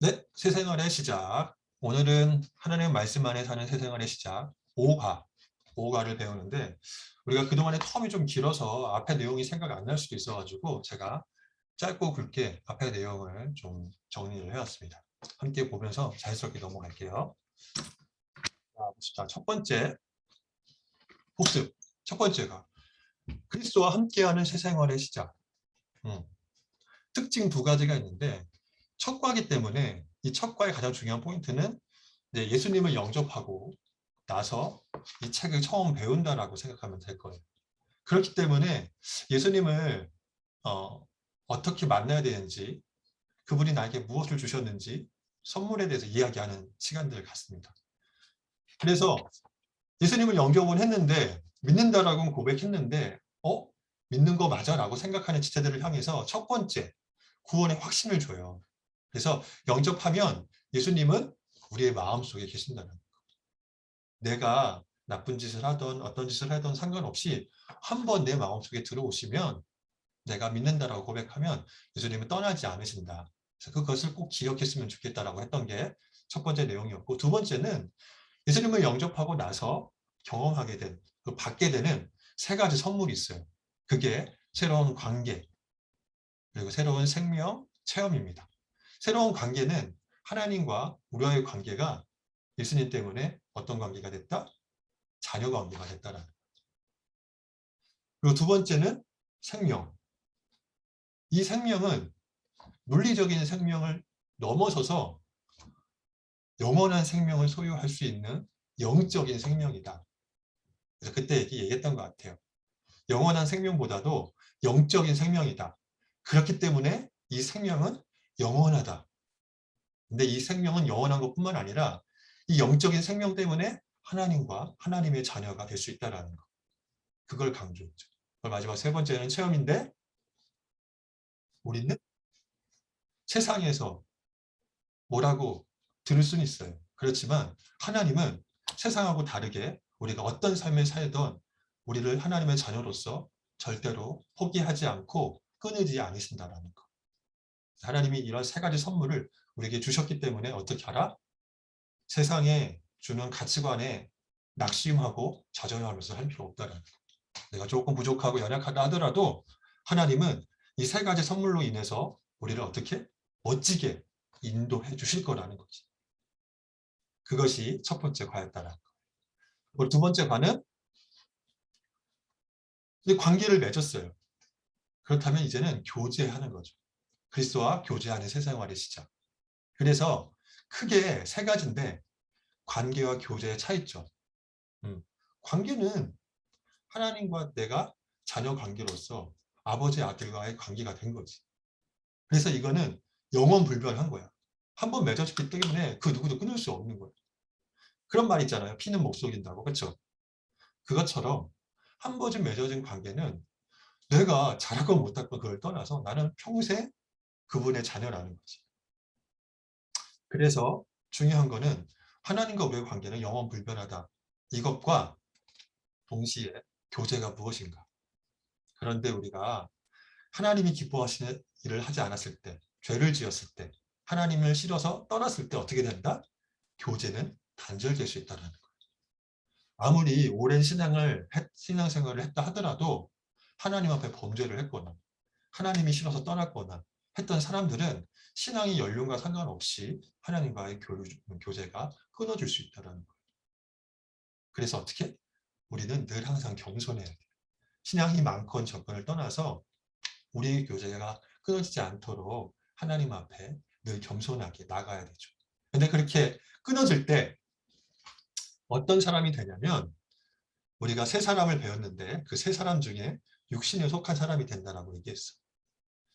네, 새생활의 시작. 오늘은 하나님의 말씀 안에 사는 새생활의 시작 5가를 배우는데 우리가 그동안에 텀이 좀 길어서 앞에 내용이 생각이 안 날 수도 있어가지고 제가 짧고 굵게 앞에 내용을 좀 정리를 해왔습니다. 함께 보면서 자연스럽게 넘어갈게요. 자, 봅시다. 첫 번째 복습. 첫 번째가 그리스도와 함께하는 새생활의 시작. 특징 두 가지가 있는데 첫 과이기 때문에 이 첫 과의 가장 중요한 포인트는 예수님을 영접하고 나서 이 책을 처음 배운다라고 생각하면 될 거예요. 그렇기 때문에 예수님을 어떻게 만나야 되는지, 그분이 나에게 무엇을 주셨는지 선물에 대해서 이야기하는 시간들을 갖습니다. 그래서 예수님을 영접은 했는데 믿는다라고 고백했는데 믿는 거 맞아? 라고 생각하는 지체들을 향해서 첫 번째 구원의 확신을 줘요. 그래서 영접하면 예수님은 우리의 마음속에 계신다는 거예요. 내가 나쁜 짓을 하던 어떤 짓을 하던 상관없이 한번 내 마음속에 들어오시면 내가 믿는다라고 고백하면 예수님은 떠나지 않으신다. 그래서 그것을 꼭 기억했으면 좋겠다라고 했던 게 첫 번째 내용이었고, 두 번째는 예수님을 영접하고 나서 경험하게 된, 받게 되는 세 가지 선물이 있어요. 그게 새로운 관계, 그리고 새로운 생명, 체험입니다. 새로운 관계는 하나님과 우리와의 관계가 예수님 때문에 어떤 관계가 됐다? 자녀 관계가 됐다라는 거예요. 그리고 두 번째는 생명. 이 생명은 물리적인 생명을 넘어서서 영원한 생명을 소유할 수 있는 영적인 생명이다. 그래서 그때 얘기했던 것 같아요. 영원한 생명보다도 영적인 생명이다. 그렇기 때문에 이 생명은 영원하다. 근데 이 생명은 영원한 것뿐만 아니라 이 영적인 생명 때문에 하나님과 하나님의 자녀가 될 수 있다는 것. 그걸 강조했죠. 마지막 세 번째는 체험인데 우리는 세상에서 뭐라고 들을 수는 있어요. 그렇지만 하나님은 세상하고 다르게 우리가 어떤 삶을 살던 우리를 하나님의 자녀로서 절대로 포기하지 않고 끊이지 않으신다는 것. 하나님이 이런 세 가지 선물을 우리에게 주셨기 때문에 어떻게 하라? 세상에 주는 가치관에 낙심하고 좌절하면서 할 필요 없다는 것. 내가 조금 부족하고 연약하다 하더라도 하나님은 이 세 가지 선물로 인해서 우리를 어떻게 멋지게 인도해 주실 거라는 거지. 그것이 첫 번째 과였다는 거. 그리고 두 번째 과는 관계를 맺었어요. 그렇다면 이제는 교제하는 거죠. 그리스도와 교제하는 새 생활의 시작. 그래서 크게 세 가지인데 관계와 교제의 차이점. 관계는 하나님과 내가 자녀 관계로서 아버지 아들과의 관계가 된 거지. 그래서 이거는 영원 불변한 거야. 한번 맺어졌기 때문에 그 누구도 끊을 수 없는 거야. 그런 말 있잖아요. 피는 못 속인다고. 그렇죠? 그것처럼 한 번쯤 맺어진 관계는 내가 잘하건 못하건 그걸 떠나서 나는 평생 그분의 자녀라는 거지. 그래서 중요한 거는 하나님과 우리의 관계는 영원 불변하다. 이것과 동시에 교제가 무엇인가. 그런데 우리가 하나님이 기뻐하시는 일을 하지 않았을 때, 죄를 지었을 때, 하나님을 싫어서 떠났을 때 어떻게 된다? 교제는 단절될 수 있다는 거예요. 아무리 오랜 신앙생활을 했다 하더라도 하나님 앞에 범죄를 했거나 하나님이 싫어서 떠났거나 했던 사람들은 신앙의 연륜과 상관없이 하나님과의 교제가 끊어질 수 있다는 거예요. 그래서 어떻게? 우리는 늘 항상 겸손해야 돼요. 신앙이 많건 적건을 떠나서 우리의 교제가 끊어지지 않도록 하나님 앞에 늘 겸손하게 나가야 되죠. 근데 그렇게 끊어질 때 어떤 사람이 되냐면 우리가 세 사람을 배웠는데 그 세 사람 중에 육신에 속한 사람이 된다라고 얘기했어.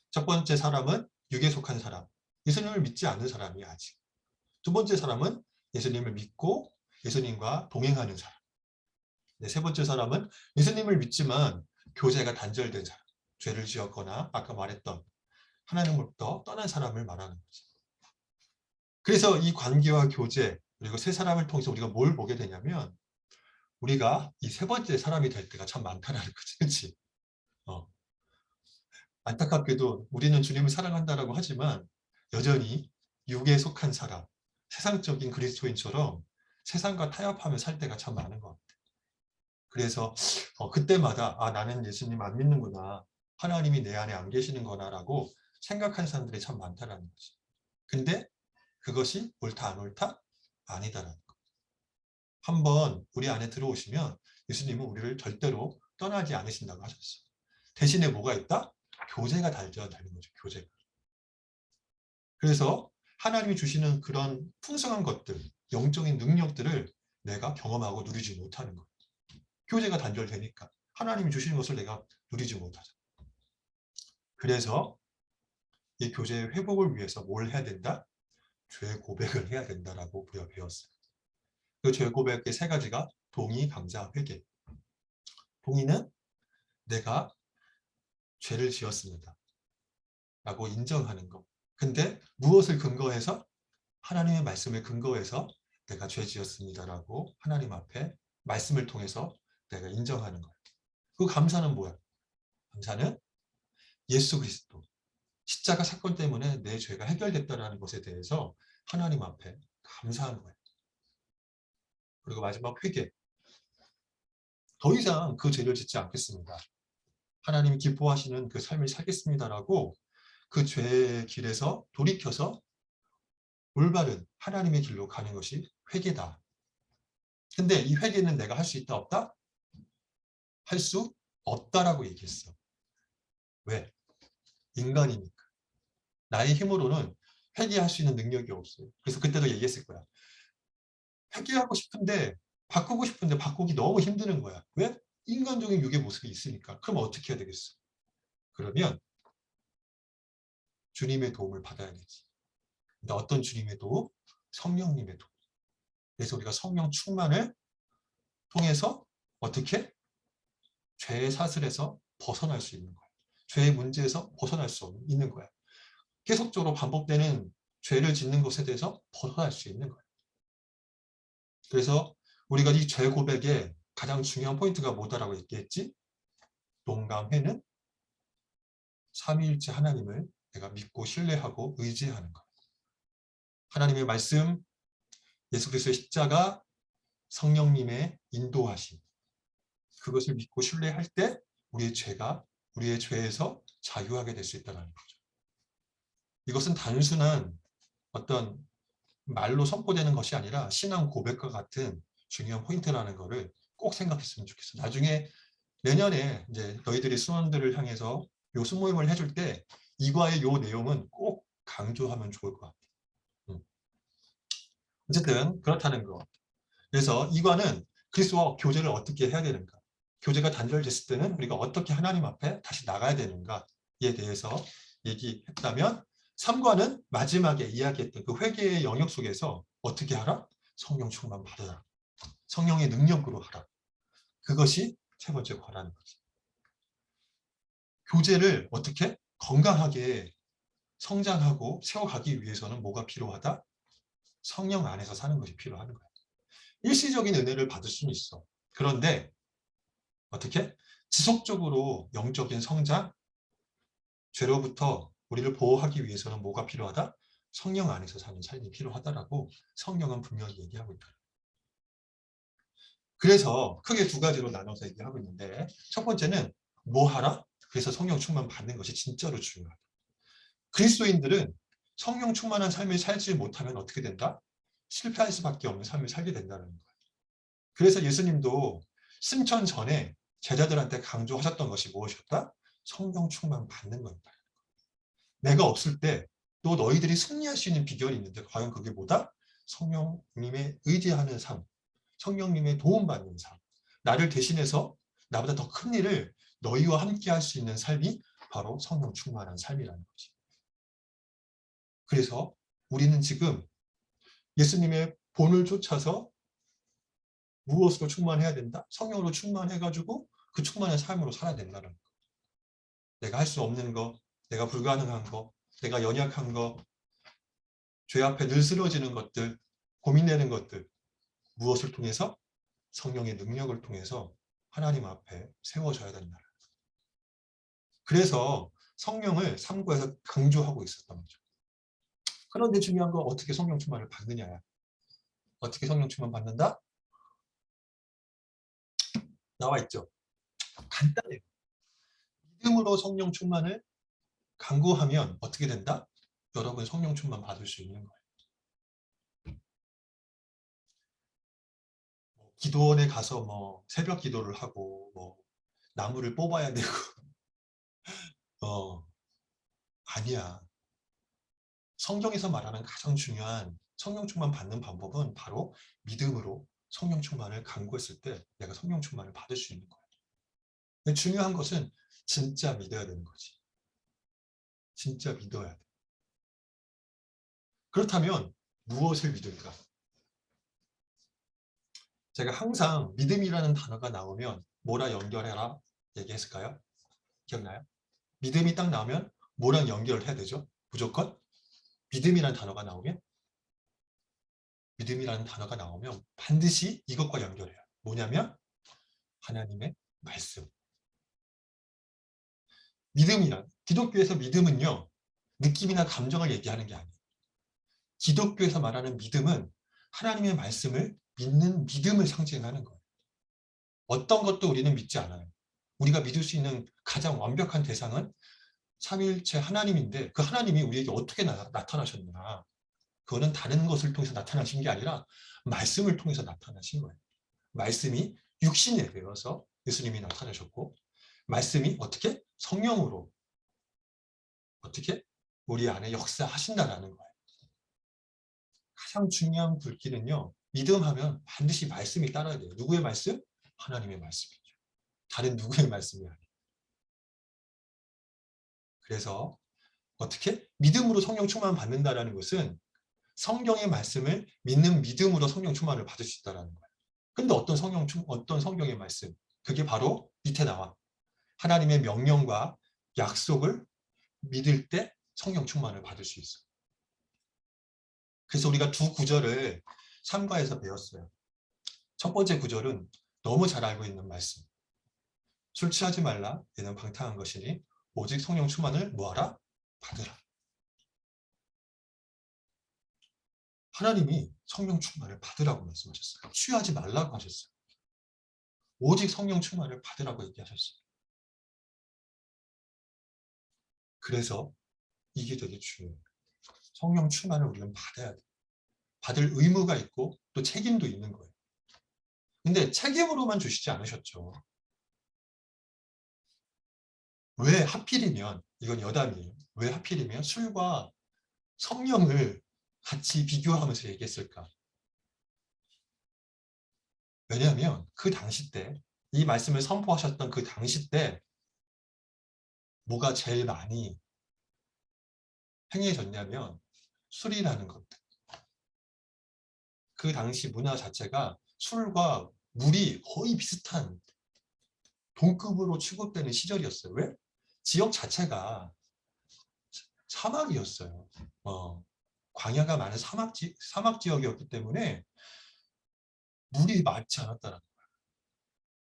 첫 번째 사람은 육에 속한 사람, 예수님을 믿지 않는 사람이 아직. 두 번째 사람은 예수님을 믿고 예수님과 동행하는 사람. 세 번째 사람은 예수님을 믿지만 교제가 단절된 사람, 죄를 지었거나 아까 말했던 하나님으로부터 떠난 사람을 말하는 거지. 그래서 이 관계와 교제 그리고 세 사람을 통해서 우리가 뭘 보게 되냐면 우리가 이 세 번째 사람이 될 때가 참 많다는 거지. 그렇지? 안타깝게도 우리는 주님을 사랑한다라고 하지만 여전히 육에 속한 사람, 세상적인 그리스도인처럼 세상과 타협하며 살 때가 참 많은 것 같아요. 그래서 그때마다 나는 예수님 안 믿는구나. 하나님이 내 안에 안 계시는구나라고 생각하는 사람들이 참 많다라는 거지. 근데 그것이 옳다 안 옳다? 아니다라는 거. 한번 우리 안에 들어오시면 예수님은 우리를 절대로 떠나지 않으신다고 하셨어. 대신에 뭐가 있다? 교제가 달려야 되는 거죠. 교제가. 그래서 하나님이 주시는 그런 풍성한 것들, 영적인 능력들을 내가 경험하고 누리지 못하는 거예요. 교제가 단절되니까 하나님이 주시는 것을 내가 누리지 못하죠. 그래서 이 교제의 회복을 위해서 뭘 해야 된다? 죄 고백을 해야 된다라고 우리가 배웠어요. 그 죄 고백의 세 가지가 동의, 감사, 회개. 동의는 내가 죄를 지었습니다. 라고 인정하는 것. 근데 무엇을 근거해서? 하나님의 말씀을 근거해서 내가 죄 지었습니다라고 하나님 앞에 말씀을 통해서 내가 인정하는 거예요. 그 감사는 뭐야? 감사는 예수 그리스도 십자가 사건 때문에 내 죄가 해결됐다는 것에 대해서 하나님 앞에 감사하는 거예요. 그리고 마지막 회개. 더 이상 그 죄를 짓지 않겠습니다. 하나님이 기뻐하시는 그 삶을 살겠습니다라고 그 죄의 길에서 돌이켜서 올바른 하나님의 길로 가는 것이 회개다. 근데 이 회개는 내가 할 수 있다 없다? 할 수 없다라고 얘기했어. 왜? 인간이니까. 나의 힘으로는 회개할 수 있는 능력이 없어요. 그래서 그때도 얘기했을 거야. 회개하고 싶은데 바꾸고 싶은데 바꾸기 너무 힘드는 거야. 왜? 인간적인 육의 모습이 있으니까. 그럼 어떻게 해야 되겠어? 그러면 주님의 도움을 받아야 되지. 근데 어떤 주님의 도움? 성령님의 도움. 그래서 우리가 성령 충만을 통해서 어떻게? 죄의 사슬에서 벗어날 수 있는 거야. 죄의 문제에서 벗어날 수 있는 거야. 계속적으로 반복되는 죄를 짓는 것에 대해서 벗어날 수 있는 거야. 그래서 우리가 이 죄 고백의 가장 중요한 포인트가 뭐다라고 얘기했지? 동감회는 삼위일체 하나님을 내가 믿고 신뢰하고 의지하는 것. 하나님의 말씀, 예수 그리스도의 십자가, 성령님의 인도하심. 그것을 믿고 신뢰할 때 우리의 죄가 우리의 죄에서 자유하게 될 수 있다는 거죠. 이것은 단순한 어떤 말로 선포되는 것이 아니라 신앙 고백과 같은 중요한 포인트라는 것을 꼭 생각했으면 좋겠어. 나중에 내년에 이제 너희들이 수원들을 향해서 요 수모임을 해줄 때 이과의 요 내용은 꼭 강조하면 좋을 것 같아. 어쨌든 그렇다는 거. 그래서 이과는 그리스도와 교제를 어떻게 해야 되는가? 교제가 단절됐을 때는 우리가 어떻게 하나님 앞에 다시 나가야 되는가에 대해서 얘기했다면 3과는 마지막에 이야기했던 그 회개의 영역 속에서 어떻게 하라? 성령 충만 받아라. 성령의 능력으로 하라. 그것이 세 번째 과라는 거지. 교제를 어떻게 건강하게 성장하고 세워가기 위해서는 뭐가 필요하다? 성령 안에서 사는 것이 필요한 거야. 일시적인 은혜를 받을 수는 있어. 그런데 어떻게? 지속적으로 영적인 성장, 죄로부터 우리를 보호하기 위해서는 뭐가 필요하다? 성령 안에서 사는 삶이 필요하다라고 성령은 분명히 얘기하고 있다. 그래서 크게 두 가지로 나눠서 얘기하고 있는데 첫 번째는 뭐 하라? 그래서 성령 충만 받는 것이 진짜로 중요하다. 그리스도인들은 성령 충만한 삶을 살지 못하면 어떻게 된다? 실패할 수밖에 없는 삶을 살게 된다는 거예요. 그래서 예수님도 승천 전에 제자들한테 강조하셨던 것이 무엇이었다? 성령 충만 받는 거였다. 내가 없을 때 또 너희들이 승리할 수 있는 비결이 있는데 과연 그게 뭐다? 성령님의 의지하는 삶, 성령님의 도움받는 삶, 나를 대신해서 나보다 더 큰 일을 너희와 함께 할 수 있는 삶이 바로 성령 충만한 삶이라는 거지. 그래서 우리는 지금 예수님의 본을 쫓아서 무엇으로 충만해야 된다? 성령으로 충만해가지고 그 충만한 삶으로 살아야 된다는 거. 내가 할 수 없는 거, 내가 불가능한 거, 내가 연약한 거, 죄 앞에 늘 쓰러지는 것들, 고민되는 것들, 무엇을 통해서? 성령의 능력을 통해서 하나님 앞에 세워져야 된다. 그래서 성령을 3구에서 강조하고 있었던 거죠. 그런데 중요한 건 어떻게 성령 충만을 받느냐야. 어떻게 성령 충만 받는다? 나와 있죠. 간단해요. 믿음으로 성령 충만을 간구하면 어떻게 된다? 여러분 성령 충만 받을 수 있는 거예요. 기도원에 가서 뭐 새벽 기도를 하고 뭐 나무를 뽑아야 되고 아니야. 성경에서 말하는 가장 중요한 성령 충만 받는 방법은 바로 믿음으로 성령 충만을 간구했을 때 내가 성령 충만을 받을 수 있는 거예요. 근데 중요한 것은 진짜 믿어야 되는 거지. 진짜 믿어야 돼. 그렇다면 무엇을 믿을까? 제가 항상 믿음이라는 단어가 나오면 뭐라 연결해라 얘기했을까요? 기억나요? 믿음이 딱 나오면 뭐랑 연결을 해야 되죠? 무조건 믿음이라는 단어가 나오면 반드시 이것과 연결해요. 뭐냐면 하나님의 말씀. 믿음이란 기독교에서 믿음은요. 느낌이나 감정을 얘기하는 게 아니에요. 기독교에서 말하는 믿음은 하나님의 말씀을 믿는 믿음을 상징하는 거예요. 어떤 것도 우리는 믿지 않아요. 우리가 믿을 수 있는 가장 완벽한 대상은 삼위일체 하나님인데 그 하나님이 우리에게 어떻게 나타나셨나. 그거는 다른 것을 통해서 나타나신 게 아니라 말씀을 통해서 나타나신 거예요. 말씀이 육신에 되어서 예수님이 나타나셨고 말씀이 어떻게? 성령으로 어떻게? 우리 안에 역사하신다라는 거예요. 가장 중요한 불길은요. 믿음하면 반드시 말씀이 따라야 돼요. 누구의 말씀? 하나님의 말씀이죠. 다른 누구의 말씀이 아니에요. 그래서 어떻게? 믿음으로 성령 충만 받는다는 것은 성경의 말씀을 믿는 믿음으로 성령 충만을 받을 수 있다는 거예요. 근데 어떤 성경의 말씀? 그게 바로 밑에 나와. 하나님의 명령과 약속을 믿을 때 성령 충만을 받을 수 있어요. 그래서 우리가 두 구절을 삼가에서 배웠어요. 첫 번째 구절은 너무 잘 알고 있는 말씀. 술 취하지 말라. 얘는 방탕한 것이니 오직 성령 충만을 뭐하라? 받으라. 하나님이 성령 충만을 받으라고 말씀하셨어요. 취하지 말라고 하셨어요. 오직 성령 충만을 받으라고 얘기하셨어요. 그래서 이게 되게 중요해요. 성령 충만을 우리는 받아야 돼요. 받을 의무가 있고 또 책임도 있는 거예요. 근데 책임으로만 주시지 않으셨죠. 왜 하필이면, 이건 여담이에요. 왜 하필이면 술과 성령을 같이 비교하면서 얘기했을까? 왜냐하면 그 당시 때, 이 말씀을 선포하셨던 그 당시 때 뭐가 제일 많이 행해졌냐면 술이라는 것들. 그 당시 문화 자체가 술과 물이 거의 비슷한 동급으로 취급되는 시절이었어요. 왜? 지역 자체가 사막이었어요. 광야가 많은 사막 지역이었기 때문에 물이 많지 않았다는 거예요.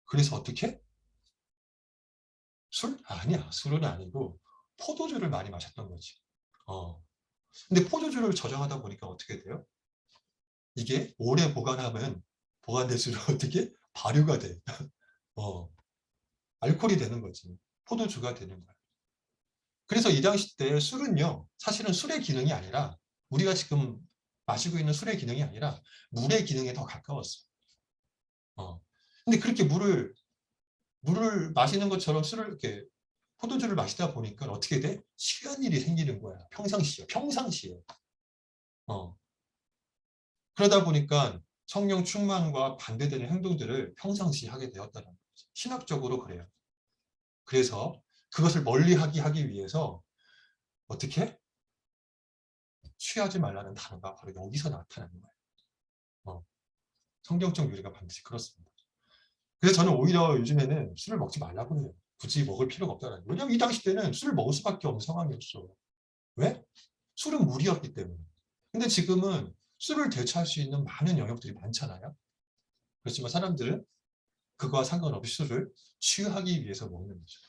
그래서 어떻게? 술? 아니야. 술은 아니고 포도주를 많이 마셨던 거지. 근데 포도주를 저장하다 보니까 어떻게 돼요? 이게 오래 보관될수록 어떻게? 발효가 돼. 어, 알코올이 되는 거지. 포도주가 되는 거야. 그래서 이 당시 때 술은요, 사실은 술의 기능이 아니라 우리가 지금 마시고 있는 술의 기능이 아니라 물의 기능에 더 가까웠어. 근데 그렇게 물을 마시는 것처럼 술을 이렇게 포도주를 마시다 보니까 어떻게 돼? 취한 일이 생기는 거야. 평상시에. 어. 그러다 보니까 성령 충만과 반대되는 행동들을 평상시에 하게 되었다는 거지. 신학적으로 그래요. 그래서 그것을 멀리하기 위해서 어떻게? 취하지 말라는 단어가 바로 여기서 나타나는 거예요. 성경적 유래가 반드시 그렇습니다. 그래서 저는 오히려 요즘에는 술을 먹지 말라고 해요. 굳이 먹을 필요가 없다는 거예요. 왜냐하면 이 당시 때는 술을 먹을 수밖에 없는 상황이었어. 왜? 술은 물이었기 때문에. 근데 지금은 술을 대체할 수 있는 많은 영역들이 많잖아요. 그렇지만 사람들은 그거와 상관없이 술을 취하기 위해서 먹는 거죠.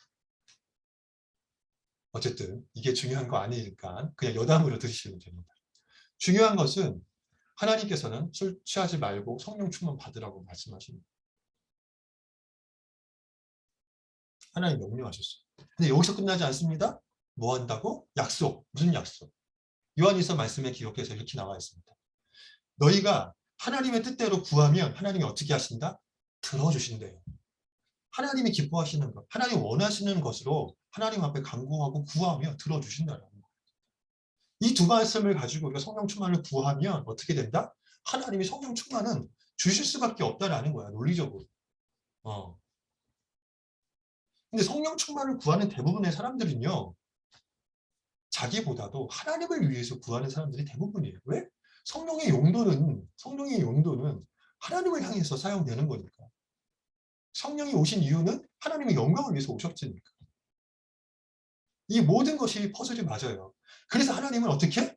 어쨌든 이게 중요한 거 아니니까 그냥 여담으로 들으시면 됩니다. 중요한 것은 하나님께서는 술 취하지 말고 성령 충만 받으라고 말씀하십니다. 하나님 명령하셨어요. 근데 여기서 끝나지 않습니다. 뭐 한다고? 약속. 무슨 약속? 요한일서 말씀에 기록해서 이렇게 나와 있습니다. 너희가 하나님의 뜻대로 구하면 하나님이 어떻게 하신다? 들어주신대요. 하나님이 기뻐하시는 것, 하나님 원하시는 것으로 하나님 앞에 간구하고 구하며 들어주신다는 거예요. 이 두 말씀을 가지고 우리가 성령 충만을 구하면 어떻게 된다? 하나님이 성령 충만은 주실 수밖에 없다라는 거야, 논리적으로. 근데 성령 충만을 구하는 대부분의 사람들은요, 자기보다도 하나님을 위해서 구하는 사람들이 대부분이에요. 왜? 성령의 용도는 하나님을 향해서 사용되는 거니까. 성령이 오신 이유는 하나님의 영광을 위해서 오셨으니까. 이 모든 것이 퍼즐이 맞아요. 그래서 하나님은 어떻게?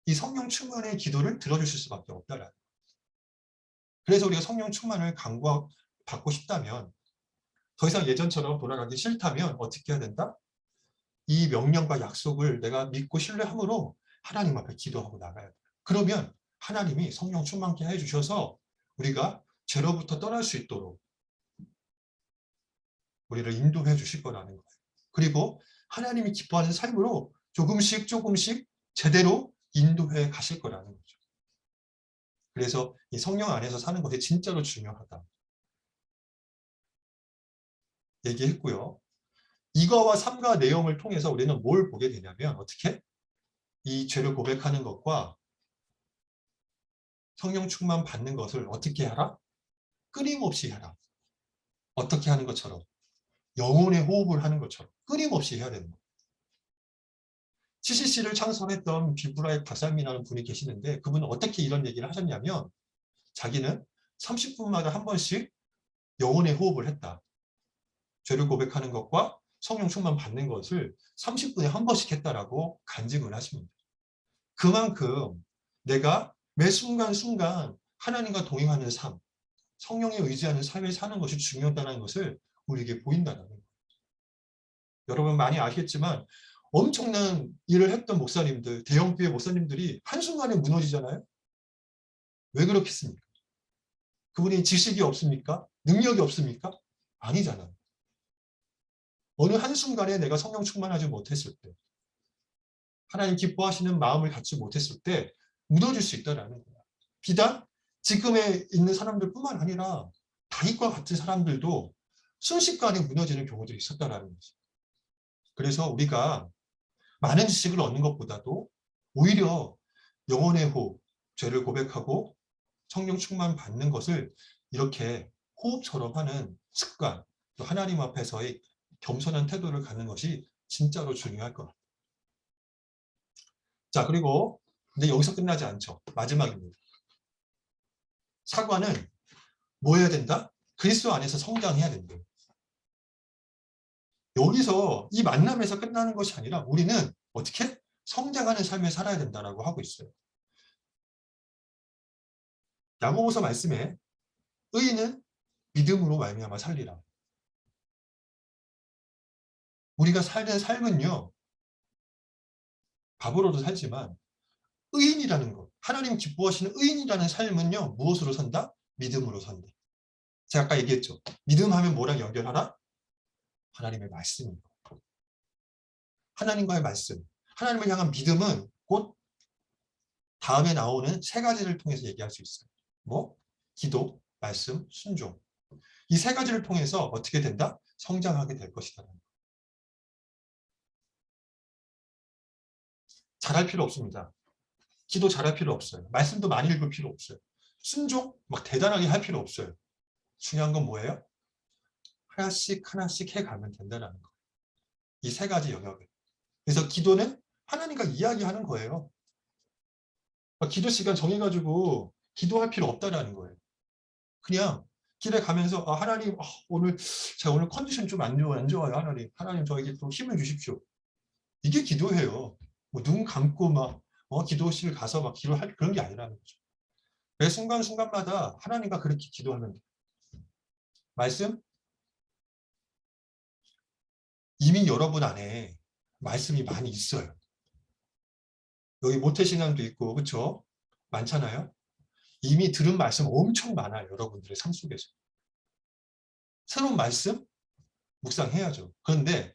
이 성령 충만의 기도를 들어주실 수밖에 없다라는 거예요. 그래서 우리가 성령 충만을 받고 싶다면, 더 이상 예전처럼 돌아가기 싫다면 어떻게 해야 된다? 이 명령과 약속을 내가 믿고 신뢰함으로 하나님 앞에 기도하고 나가야 돼요. 그러면 하나님이 성령 충만케 해주셔서 우리가 죄로부터 떠날 수 있도록 우리를 인도해 주실 거라는 거예요. 그리고 하나님이 기뻐하는 삶으로 조금씩 제대로 인도해 가실 거라는 거죠. 그래서 이 성령 안에서 사는 것이 진짜로 중요하다 얘기했고요. 이거와 삼가 내용을 통해서 우리는 뭘 보게 되냐면 어떻게? 이 죄를 고백하는 것과 성령 충만 받는 것을 어떻게 하라? 끊임없이 하라. 어떻게 하는 것처럼? 영혼의 호흡을 하는 것처럼 끊임없이 해야 되는 거예요. CCC를 창설했던 비브라의 박사님이라는 분이 계시는데 그분은 어떻게 이런 얘기를 하셨냐면 자기는 30분마다 한 번씩 영혼의 호흡을 했다. 죄를 고백하는 것과 성령 충만 받는 것을 30분에 한 번씩 했다라고 간증을 하십니다. 그만큼 내가 매 순간순간 하나님과 동행하는 삶, 성령에 의지하는 삶을 사는 것이 중요하다는 것을 우리에게 보인다는 거예요. 여러분 많이 아시겠지만 엄청난 일을 했던 목사님들, 대형교회 목사님들이 한순간에 무너지잖아요. 왜 그렇겠습니까? 그분이 지식이 없습니까? 능력이 없습니까? 아니잖아요. 어느 한순간에 내가 성령 충만하지 못했을 때, 하나님 기뻐하시는 마음을 갖지 못했을 때 무너질 수 있다는 거야. 비단 지금에 있는 사람들뿐만 아니라 다윗과 같은 사람들도 순식간에 무너지는 경우들이 있었다는 거지. 그래서 우리가 많은 지식을 얻는 것보다도 오히려 영혼의 호흡, 죄를 고백하고 성령 충만 받는 것을 이렇게 호흡처럼 하는 습관, 또 하나님 앞에서의 겸손한 태도를 갖는 것이 진짜로 중요할 것 같아요. 자, 그리고 근데 여기서 끝나지 않죠. 마지막입니다. 사과는 뭐 해야 된다? 그리스도 안에서 성장해야 된다. 여기서 이 만남에서 끝나는 것이 아니라 우리는 어떻게? 성장하는 삶을 살아야 된다고 하고 있어요. 야고보서 말씀에 의인은 믿음으로 말미암아 살리라. 우리가 살는 삶은요. 밥으로도 살지만 의인이라는 것, 하나님 기뻐하시는 의인이라는 삶은요. 무엇으로 산다? 믿음으로 산다. 제가 아까 얘기했죠. 믿음하면 뭐랑 연결하라? 하나님의 말씀입니다. 하나님과의 말씀. 하나님을 향한 믿음은 곧 다음에 나오는 세 가지를 통해서 얘기할 수 있어요. 뭐? 기도, 말씀, 순종. 이 세 가지를 통해서 어떻게 된다? 성장하게 될 것이다. 잘할 필요 없습니다. 기도 잘할 필요 없어요. 말씀도 많이 읽을 필요 없어요. 순종? 막 대단하게 할 필요 없어요. 중요한 건 뭐예요? 하나씩 하나씩 해가면 된다는 거예요. 이 세 가지 영역을. 그래서 기도는 하나님과 이야기하는 거예요. 기도 시간 정해가지고 기도할 필요 없다라는 거예요. 그냥 길에 가면서 하나님 제가 오늘 컨디션 좀 안 좋아요. 하나님 저에게 좀 힘을 주십시오. 이게 기도해요. 뭐 눈 감고 막 기도실 가서 막 기도할 그런 게 아니라는 거죠. 매 순간순간마다 하나님과 그렇게 기도하면 돼요. 말씀? 이미 여러분 안에 말씀이 많이 있어요. 여기 모태신앙도 있고 그렇죠? 많잖아요. 이미 들은 말씀 엄청 많아요. 여러분들의 삶 속에서. 새로운 말씀 묵상해야죠. 그런데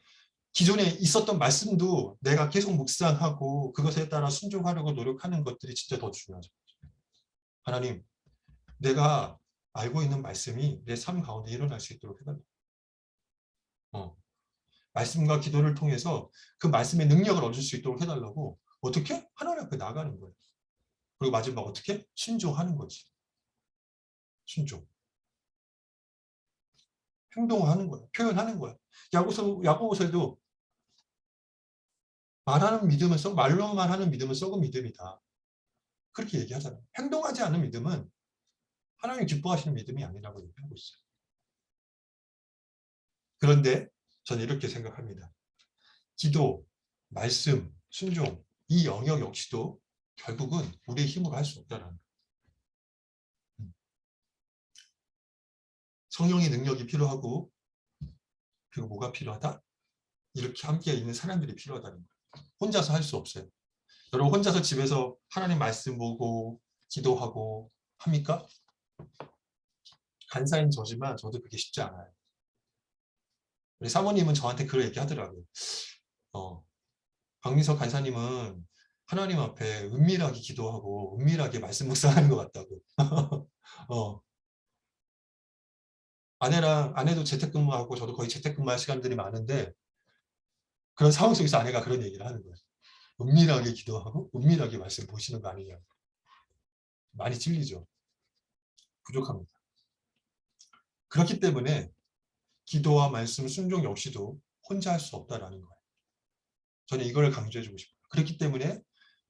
기존에 있었던 말씀도 내가 계속 묵상하고 그것에 따라 순종하려고 노력하는 것들이 진짜 더 중요하죠. 하나님, 내가 알고 있는 말씀이 내 삶 가운데 일어날 수 있도록 해달라. 말씀과 기도를 통해서 그 말씀의 능력을 얻을 수 있도록 해달라고. 어떻게? 하나님 앞에 나가는 거예요. 그리고 마지막 어떻게? 순종하는 거지. 순종. 행동하는 거야. 표현하는 거야. 야고보서에도 말하는 믿음은 말로만 하는 믿음은 썩은 믿음이다. 그렇게 얘기하잖아요. 행동하지 않는 믿음은 하나님 기뻐하시는 믿음이 아니라고 얘기하고 있어요. 그런데 저는 이렇게 생각합니다. 기도, 말씀, 순종 이 영역 역시도 결국은 우리의 힘으로 할 수 없다는 거예요. 성령의 능력이 필요하고 그리고 뭐가 필요하다? 이렇게 함께 있는 사람들이 필요하다는 거예요. 혼자서 할 수 없어요. 여러분 혼자서 집에서 하나님 말씀 보고 기도하고 합니까? 간사인 저지만 저도 그게 쉽지 않아요. 우리 사모님은 저한테 그런 얘기 하더라고요. 박민석 간사님은 하나님 앞에 은밀하게 기도하고 은밀하게 말씀 묵상하는 것 같다고. 어, 아내도 재택근무하고 저도 거의 재택근무할 시간들이 많은데 그런 상황 속에서 아내가 그런 얘기를 하는 거예요. 은밀하게 기도하고 은밀하게 말씀 보시는 거 아니냐. 많이 찔리죠. 부족합니다. 그렇기 때문에 기도와 말씀 순종 역시도 혼자 할 수 없다라는 거예요. 저는 이걸 강조해주고 싶어요. 그렇기 때문에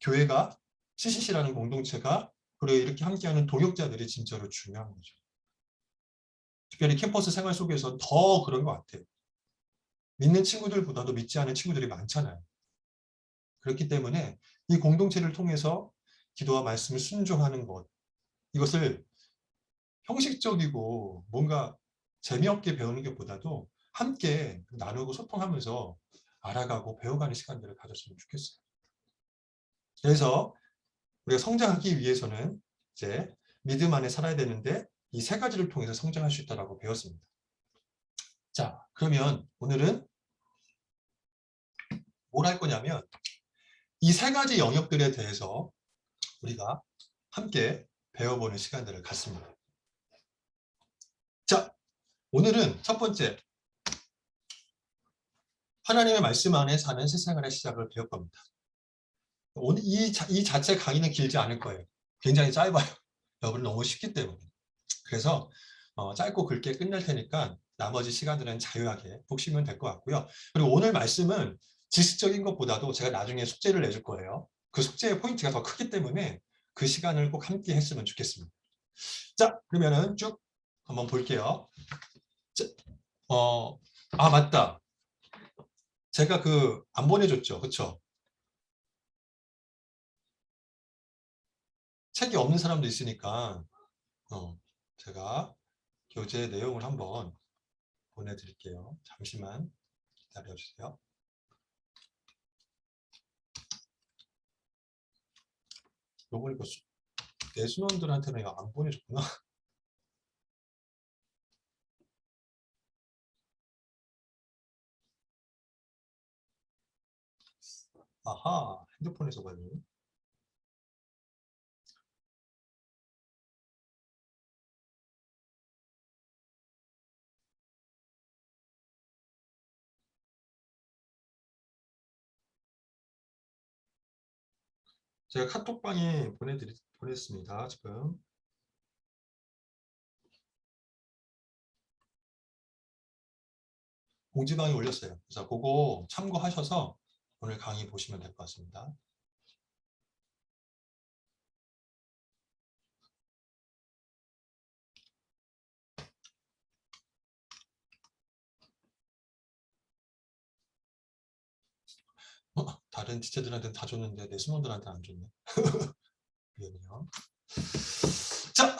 교회가 CCC라는 공동체가 그리고 이렇게 함께하는 동역자들이 진짜로 중요한 거죠. 특별히 캠퍼스 생활 속에서 더 그런 것 같아요. 믿는 친구들보다도 믿지 않은 친구들이 많잖아요. 그렇기 때문에 이 공동체를 통해서 기도와 말씀을 순종하는 것, 이것을 형식적이고 뭔가 재미없게 배우는 것보다도 함께 나누고 소통하면서 알아가고 배워가는 시간들을 가졌으면 좋겠어요. 그래서 우리가 성장하기 위해서는 이제 믿음 안에 살아야 되는데 이 세 가지를 통해서 성장할 수 있다고 배웠습니다. 자, 그러면 오늘은 뭘 할 거냐면 이 세 가지 영역들에 대해서 우리가 함께 배워보는 시간들을 갖습니다. 자, 오늘은 첫 번째 하나님의 말씀 안에 사는 새 생활의 시작을 배울 겁니다. 오늘 이 자체 강의는 길지 않을 거예요. 굉장히 짧아요. 여러분 너무 쉽기 때문에. 그래서 짧고 굵게 끝낼 테니까 나머지 시간들은 자유하게 푹 쉬면 될 것 같고요. 그리고 오늘 말씀은 지식적인 것보다도 제가 나중에 숙제를 내줄 거예요. 그 숙제의 포인트가 더 크기 때문에 그 시간을 꼭 함께 했으면 좋겠습니다. 자, 그러면은 쭉 한번 볼게요. 자, 맞다. 제가 안 보내줬죠. 그쵸? 책이 없는 사람도 있으니까 제가 교재 내용을 한번 보내드릴게요. 잠시만 기다려주세요. 요걸 내 순원들한테는 이거 안 보내줬구나. 아하, 핸드폰에서 봤네. 제가 카톡방에 보냈습니다. 지금. 공지방에 올렸어요. 그래서 그거 참고하셔서 오늘 강의 보시면 될 것 같습니다. 다른 티체들한테는 다 줬는데 내 수능들한테는 안 줬네. 미안해요. 자,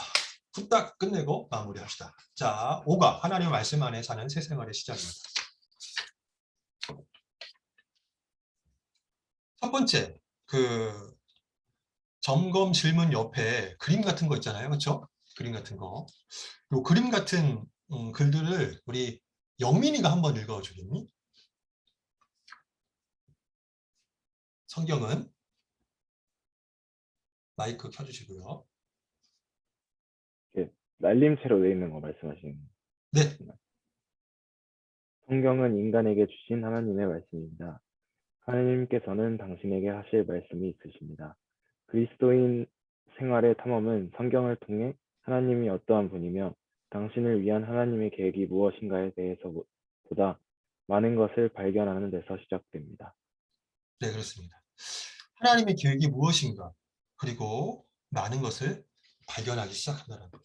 후딱 끝내고 마무리합시다. 자, 5가 하나님의 말씀 안에 사는 새 생활의 시작입니다. 첫 번째, 점검 질문 옆에 그림 같은 거 있잖아요. 그렇죠? 그림 같은 거. 요 그림 같은 글들을 우리 영민이가 한번 읽어주겠니? 성경은 마이크 켜주시고요. 이렇게 날림체로 되어 있는 거 말씀하시는 네, 거구나. 성경은 인간에게 주신 하나님의 말씀입니다. 하나님께서는 당신에게 하실 말씀이 있으십니다. 그리스도인 생활의 탐험은 성경을 통해 하나님이 어떠한 분이며 당신을 위한 하나님의 계획이 무엇인가에 대해서 보다 많은 것을 발견하는 데서 시작됩니다. 네, 그렇습니다. 하나님의 계획이 무엇인가, 그리고 많은 것을 발견하기 시작한다는 거죠.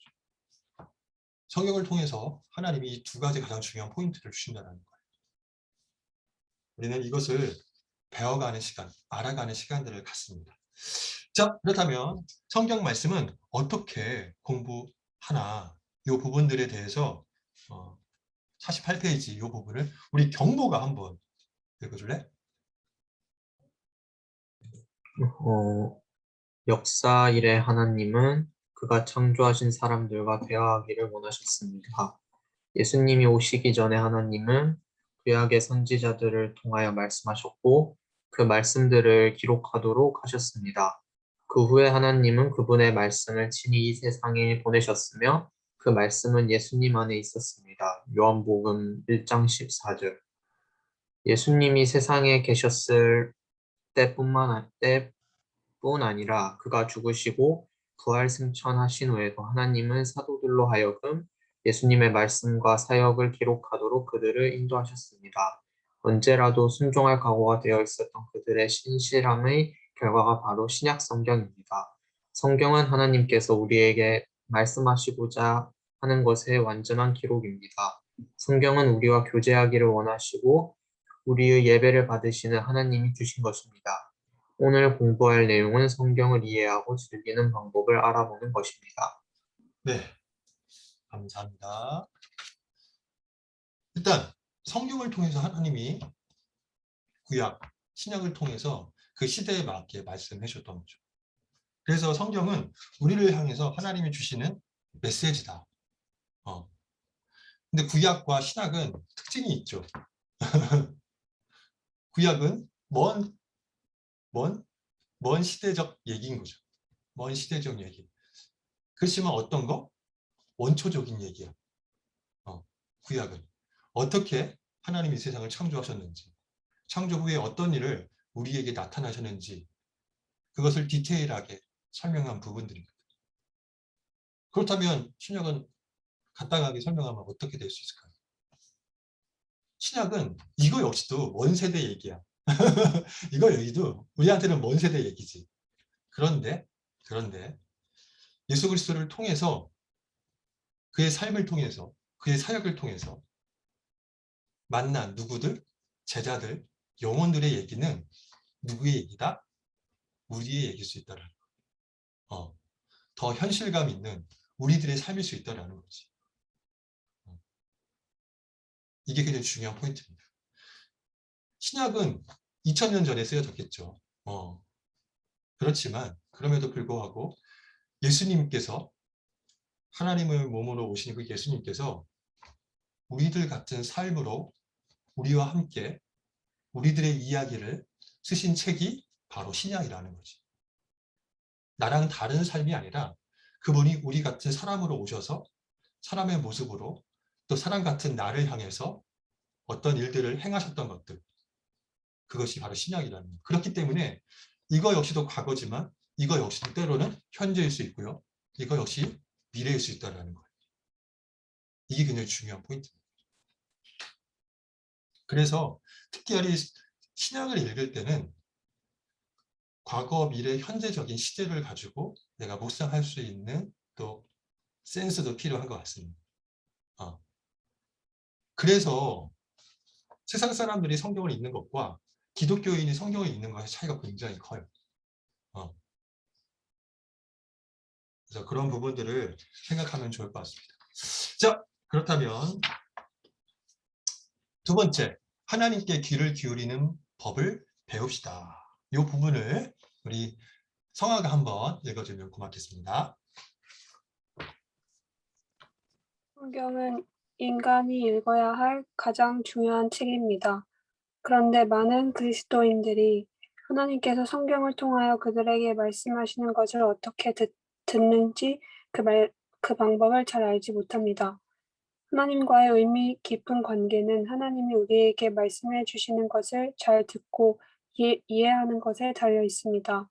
성경을 통해서 하나님이 이 두 가지 가장 중요한 포인트를 주신다는 거예요. 우리는 이것을 배워가는 시간, 알아가는 시간들을 갖습니다. 자, 그렇다면 성경 말씀은 어떻게 공부하나, 이 부분들에 대해서 48페이지 이 부분을 우리 경보가 한번 읽어줄래? 역사 이래 하나님은 그가 창조하신 사람들과 대화하기를 원하셨습니다. 예수님이 오시기 전에 하나님은 구약의 선지자들을 통하여 말씀하셨고 그 말씀들을 기록하도록 하셨습니다. 그 후에 하나님은 그분의 말씀을 친히 이 세상에 보내셨으며 그 말씀은 예수님 안에 있었습니다. 요한복음 1장 14절. 예수님이 세상에 계셨을 때뿐 아니라 그가 죽으시고 부활 승천하신 후에도 하나님은 사도들로 하여금 예수님의 말씀과 사역을 기록하도록 그들을 인도하셨습니다. 언제라도 순종할 각오가 되어 있었던 그들의 신실함의 결과가 바로 신약 성경입니다. 성경은 하나님께서 우리에게 말씀하시고자 하는 것의 완전한 기록입니다. 성경은 우리와 교제하기를 원하시고 우리의 예배를 받으시는 하나님이 주신 것입니다. 오늘 공부할 내용은 성경을 이해하고 즐기는 방법을 알아보는 것입니다. 네, 감사합니다. 일단 성경을 통해서 하나님이 구약, 신약을 통해서 그 시대에 맞게 말씀해 주셨던 거죠. 그래서 성경은 우리를 향해서 하나님이 주시는 메시지다. 근데 구약과 신약은 특징이 있죠. 구약은 먼 시대적 얘기인 거죠. 먼 시대적 얘기. 그렇지만 어떤 거? 원초적인 얘기야. 구약은. 어떻게 하나님이 세상을 창조하셨는지, 창조 후에 어떤 일을 우리에게 나타나셨는지, 그것을 디테일하게 설명한 부분들입니다. 그렇다면 신약은 간단하게 설명하면 어떻게 될 수 있을까요? 신약은 이거 역시도 먼 세대 얘기야. 이거 여기도 우리한테는 먼 세대 얘기지. 그런데 예수 그리스도를 통해서 그의 삶을 통해서 그의 사역을 통해서 만난 누구들, 제자들, 영혼들의 얘기는 누구의 얘기다? 우리의 얘기일 수 있다는 거. 더 현실감 있는 우리들의 삶일 수 있다는 거지. 이게 굉장히 중요한 포인트입니다. 신약은 2000년 전에 쓰여졌겠죠. 그렇지만 그럼에도 불구하고 예수님께서 하나님을 몸으로 오신 그 예수님께서 우리들 같은 삶으로 우리와 함께 우리들의 이야기를 쓰신 책이 바로 신약이라는 거지. 나랑 다른 삶이 아니라 그분이 우리 같은 사람으로 오셔서 사람의 모습으로 또 사람 같은 나를 향해서 어떤 일들을 행하셨던 것들, 그것이 바로 신약이라는 거예요. 그렇기 때문에 이거 역시도 과거지만 이거 역시도 때로는 현재일 수 있고요. 이거 역시 미래일 수 있다는 거예요. 이게 굉장히 중요한 포인트입니다. 그래서 특별히 신약을 읽을 때는 과거, 미래, 현재적인 시제를 가지고 내가 묵상할 수 있는 또 센스도 필요한 것 같습니다. 그래서 세상 사람들이 성경을 읽는 것과 기독교인이 성경을 읽는 것의 차이가 굉장히 커요. 그래서 그런 부분들을 생각하면 좋을 것 같습니다. 자, 그렇다면 두 번째, 하나님께 귀를 기울이는 법을 배웁시다. 이 부분을 우리 성아가 한번 읽어주면 고맙겠습니다. 성경은 인간이 읽어야 할 가장 중요한 책입니다. 그런데 많은 그리스도인들이 하나님께서 성경을 통하여 그들에게 말씀하시는 것을 어떻게 듣는지 그 방법을 잘 알지 못합니다. 하나님과의 의미 깊은 관계는 하나님이 우리에게 말씀해 주시는 것을 잘 듣고 이해하는 것에 달려 있습니다.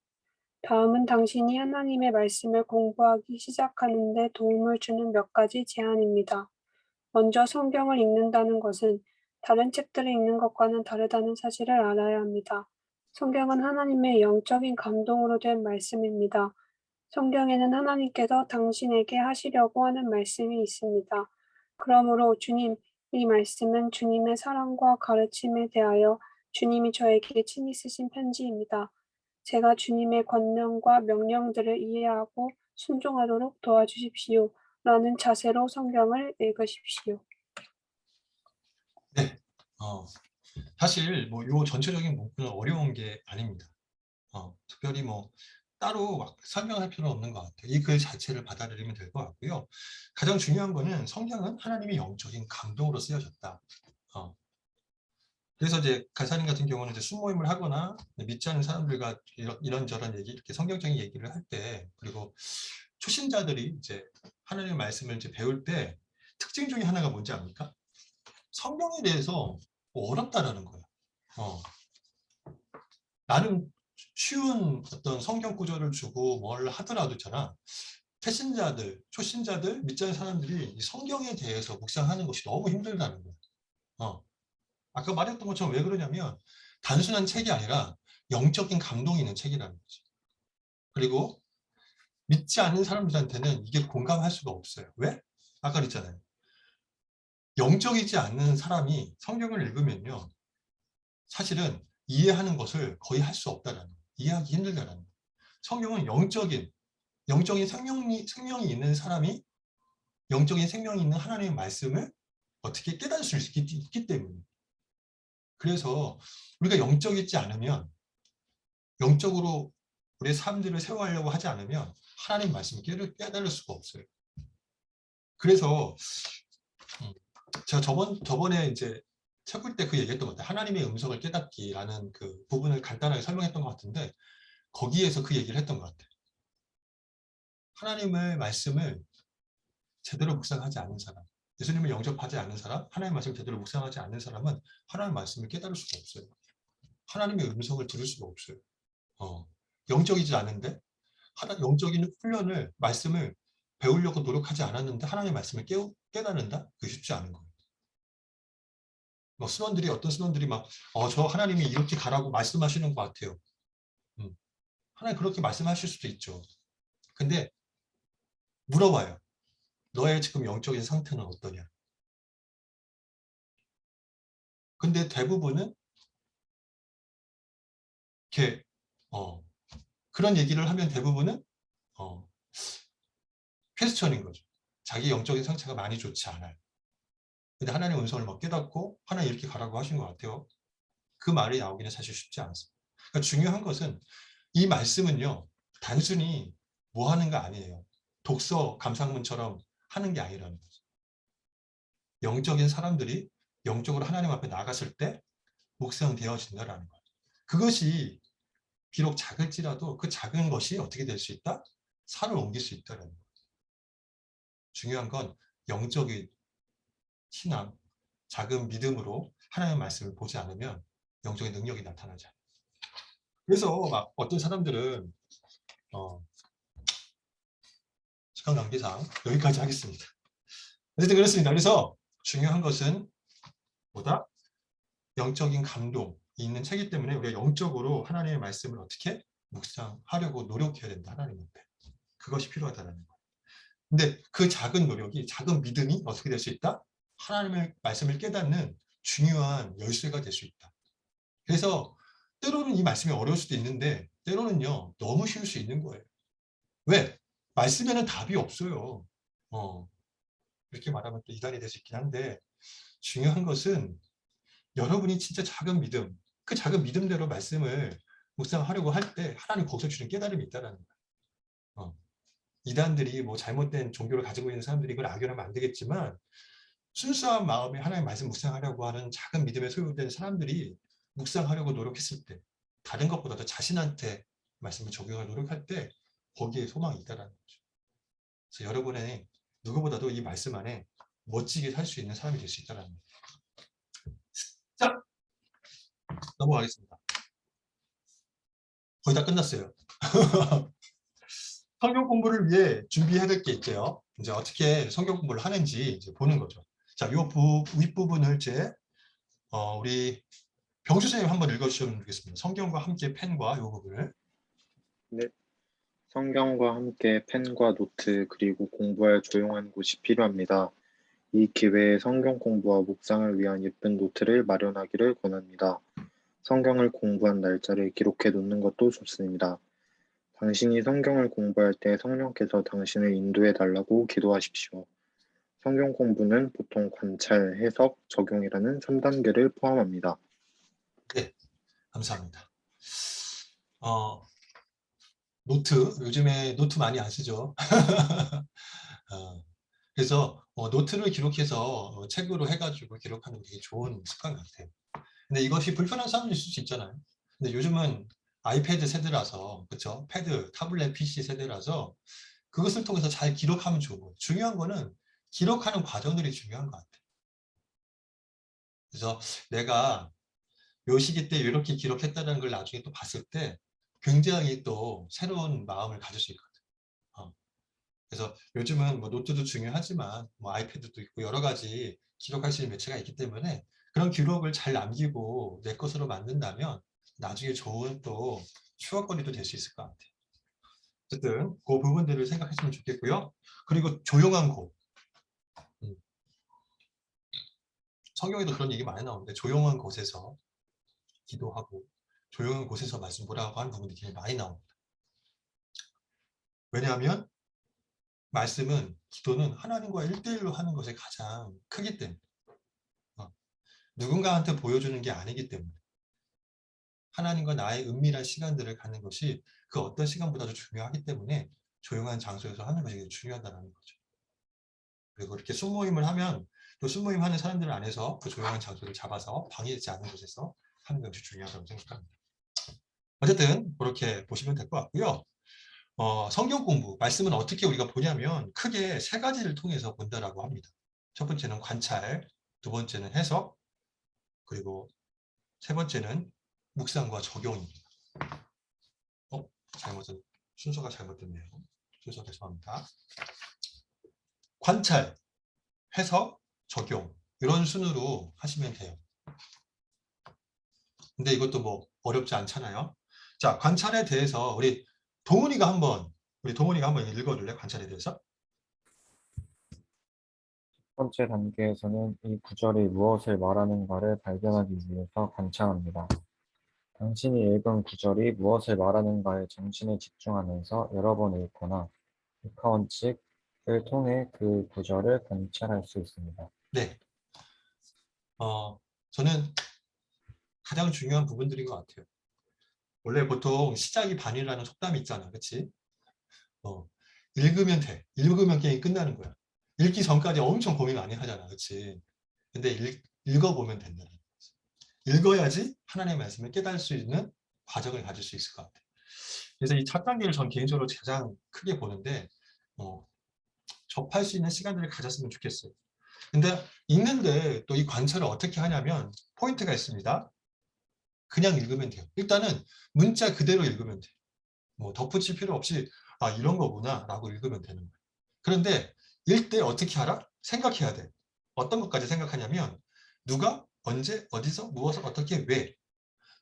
다음은 당신이 하나님의 말씀을 공부하기 시작하는 데 도움을 주는 몇 가지 제안입니다. 먼저 성경을 읽는다는 것은 다른 책들을 읽는 것과는 다르다는 사실을 알아야 합니다. 성경은 하나님의 영적인 감동으로 된 말씀입니다. 성경에는 하나님께서 당신에게 하시려고 하는 말씀이 있습니다. 그러므로 주님, 이 말씀은 주님의 사랑과 가르침에 대하여 주님이 저에게 친히 쓰신 편지입니다. 제가 주님의 권면과 명령들을 이해하고 순종하도록 도와주십시오. 라는 자세로 성경을 읽으십시오. 네, 사실 뭐 요 전체적인 문구는 어려운 게 아닙니다. 특별히 뭐 따로 막 설명할 필요는 없는 것 같아요. 이 글 자체를 받아들이면 될 것 같고요. 가장 중요한 거는 성경은 하나님의 영적인 감동으로 쓰여졌다. 그래서 이제 간사님 같은 경우는 이제 순모임을 하거나 믿지 않는 사람들과 이런저런 얘기, 이렇게 성경적인 얘기를 할 때, 그리고 초신자들이 이제 하나님의 말씀을 이제 배울 때 특징 중에 하나가 뭔지 압니까? 성경에 대해서 어렵다라는 거예요. 나름 쉬운 어떤 성경 구절을 주고 뭘 하더라도 있잖아. 태신자들, 초신자들, 믿지 않는 사람들이 이 성경에 대해서 묵상하는 것이 너무 힘들다는 거예요. 아까 말했던 것처럼 왜 그러냐면 단순한 책이 아니라 영적인 감동이 있는 책이라는 거지. 그리고 믿지 않는 사람들한테는 이게 공감할 수가 없어요. 왜? 아까 그랬잖아요. 영적이지 않는 사람이 성경을 읽으면요. 사실은 이해하는 것을 거의 할 수 없다라는 거예요. 이해하기 힘들다라는 거예요. 성경은 영적인 생명이 있는 사람이 영적인 생명이 있는 하나님의 말씀을 어떻게 깨달을 수 있기 때문에. 그래서 우리가 영적이지 않으면, 영적으로 우리의 삶들을 세워가려고 하지 않으면 하나님 말씀을 깨달을 수가 없어요. 그래서 제가 저번에 이제 책 볼 때 그 얘기했던 것 같아요. 하나님의 음성을 깨닫기라는 그 부분을 간단하게 설명했던 것 같은데 거기에서 그 얘기를 했던 것 같아요. 하나님의 말씀을 제대로 묵상하지 않는 사람, 예수님을 영접하지 않는 사람, 하나님의 말씀을 제대로 묵상하지 않는 사람은 하나님의 말씀을 깨달을 수가 없어요. 하나님의 음성을 들을 수가 없어요. 영적이지 않은데 영적인 훈련을, 말씀을 배우려고 노력하지 않았는데 하나님의 말씀을 깨닫는다? 그게 쉽지 않은 거예요. 어떤 순원들이 막, 저 하나님이 이렇게 가라고 말씀하시는 것 같아요. 하나님 그렇게 말씀하실 수도 있죠. 근데 물어봐요. 너의 지금 영적인 상태는 어떠냐? 근데 대부분은 이렇게 그런 얘기를 하면 대부분은 퀘스천인 거죠. 자기 영적인 상태가 많이 좋지 않아요. 근데 하나님의 음성을 막 깨닫고 하나님 이렇게 가라고 하신 것 같아요. 그 말이 나오기는 사실 쉽지 않습니다. 그러니까 중요한 것은 이 말씀은요. 단순히 뭐 하는 거 아니에요. 독서 감상문처럼 하는 게 아니라는 거죠. 영적인 사람들이 영적으로 하나님 앞에 나갔을 때 묵상되어진다라는 거예요. 그것이 비록 작을지라도 그 작은 것이 어떻게 될 수 있다? 산을 옮길 수 있다는 거예요. 중요한 건 영적인 신앙, 작은 믿음으로 하나님의 말씀을 보지 않으면 영적인 능력이 나타나지 않아요. 그래서 막 어떤 사람들은 시간 관계상 여기까지 하겠습니다. 어쨌든 그렇습니다. 그래서 중요한 것은 뭐다? 영적인 감동이 있는 책이기 때문에 우리가 영적으로 하나님의 말씀을 어떻게 묵상하려고 노력해야 된다. 하나님 앞에. 그것이 필요하다는 거예요. 근데 그 작은 노력이, 작은 믿음이 어떻게 될 수 있다? 하나님의 말씀을 깨닫는 중요한 열쇠가 될 수 있다. 그래서 때로는 이 말씀이 어려울 수도 있는데 때로는요 너무 쉬울 수 있는 거예요. 왜? 말씀에는 답이 없어요. 이렇게 말하면 또 이단이 될 수 있긴 한데 중요한 것은 여러분이 진짜 작은 믿음, 그 작은 믿음대로 말씀을 묵상하려고 할 때 하나님 거기서 주는 깨달음이 있다라는 거예요. 이단들이 뭐 잘못된 종교를 가지고 있는 사람들이 이걸 악용하면 안 되겠지만 순수한 마음에 하나님 말씀 묵상하려고 하는 작은 믿음에 소유된 사람들이 묵상하려고 노력했을 때 다른 것보다도 자신한테 말씀을 적용할 노력할 때 거기에 소망이 있다라는 거죠. 그래서 여러분의 누구보다도 이 말씀 안에 멋지게 살 수 있는 사람이 될 수 있다는 거예요. 자, 넘어가겠습니다. 거의 다 끝났어요. 성경 공부를 위해 준비해야 될 게 있죠. 이제 어떻게 성경 공부를 하는지 이제 보는 거죠. 자, 이 윗부분을 이제 우리 병수 선생님 한번 읽어주시면 좋겠습니다. 성경과 함께 펜과 이 부분을. 네. 성경과 함께 펜과 노트 그리고 공부할 조용한 곳이 필요합니다. 이 기회에 성경 공부와 묵상을 위한 예쁜 노트를 마련하기를 권합니다. 성경을 공부한 날짜를 기록해 놓는 것도 좋습니다. 당신이 성경을 공부할 때 성령께서 당신을 인도해 달라고 기도하십시오. 성경 공부는 보통 관찰, 해석, 적용이라는 3단계를 포함합니다. 네, 감사합니다. 노트, 요즘에 노트 많이 안 쓰죠. 그래서 노트를 기록해서 책으로 해가지고 기록하는 게 되게 좋은 습관 같아요. 근데 이것이 불편한 사람도 있을 수 있잖아요. 근데 요즘은 아이패드 세대라서, 그렇죠? 패드, 타블렛 PC 세대라서 그것을 통해서 잘 기록하면 좋고, 중요한 거는 기록하는 과정들이 중요한 것 같아요. 그래서 내가 요 시기 때 이렇게 기록했다는 걸 나중에 또 봤을 때 굉장히 또 새로운 마음을 가질 수 있거든요. 그래서 요즘은 뭐 노트도 중요하지만 뭐 아이패드도 있고 여러 가지 기록할 수 있는 매체가 있기 때문에 그런 기록을 잘 남기고 내 것으로 만든다면 나중에 좋은 또 추억거리도 될 수 있을 것 같아요. 어쨌든 그 부분들을 생각하시면 좋겠고요. 그리고 조용한 곳. 성경에도 그런 얘기 많이 나오는데 조용한 곳에서 기도하고 조용한 곳에서 말씀 보라고 하는 부분들이 굉장히 많이 나옵니다. 왜냐하면 말씀은, 기도는 하나님과 1대1로 하는 것이 가장 크기 때문에, 누군가한테 보여주는 게 아니기 때문에 하나님과 나의 은밀한 시간들을 갖는 것이 그 어떤 시간보다도 중요하기 때문에 조용한 장소에서 하는 것이 중요하다는 거죠. 그리고 이렇게 순모임을 하면 또 순모임 하는 사람들 안에서 그 조용한 장소를 잡아서 방해되지 않는 곳에서 하는 것이 중요하다고 생각합니다. 어쨌든 그렇게 보시면 될 것 같고요. 성경 공부, 말씀은 어떻게 우리가 보냐면 크게 세 가지를 통해서 본다라고 합니다. 첫 번째는 관찰, 두 번째는 해석, 그리고 세 번째는 묵상과 적용입니다. 순서가 잘못됐네요. 순서 죄송합니다. 관찰, 해석, 적용 이런 순으로 하시면 돼요. 근데 이것도 뭐 어렵지 않잖아요. 자, 관찰에 대해서 우리 동훈이가 한번 읽어줄래? 관찰에 대해서. 첫 번째 단계에서는 이 구절이 무엇을 말하는가를 발견하기 위해서 관찰합니다. 당신이 읽은 구절이 무엇을 말하는가에 정신을 집중하면서 여러 번 읽거나 육하원칙을 통해 그 구절을 관찰할 수 있습니다. 네. 저는 가장 중요한 부분들인 것 같아요. 원래 보통 시작이 반이라는 속담이 있잖아. 그치? 읽으면 돼. 읽으면 게임 끝나는 거야. 읽기 전까지 엄청 고민 많이 하잖아. 그치? 근데 읽어보면 된다는 거지. 읽어야지 하나님의 말씀을 깨달을 수 있는 과정을 가질 수 있을 것 같아요. 그래서 이 첫 단계를 전 개인적으로 가장 크게 보는데 접할 수 있는 시간들을 가졌으면 좋겠어요. 근데 읽는데 또 이 관찰을 어떻게 하냐면 포인트가 있습니다. 그냥 읽으면 돼요. 일단은 문자 그대로 읽으면 돼요. 뭐 덧붙일 필요 없이 아 이런 거구나 라고 읽으면 되는 거예요. 그런데 읽을 때 어떻게 알아? 생각해야 돼. 어떤 것까지 생각하냐면 누가 언제 어디서 무엇을 어떻게 왜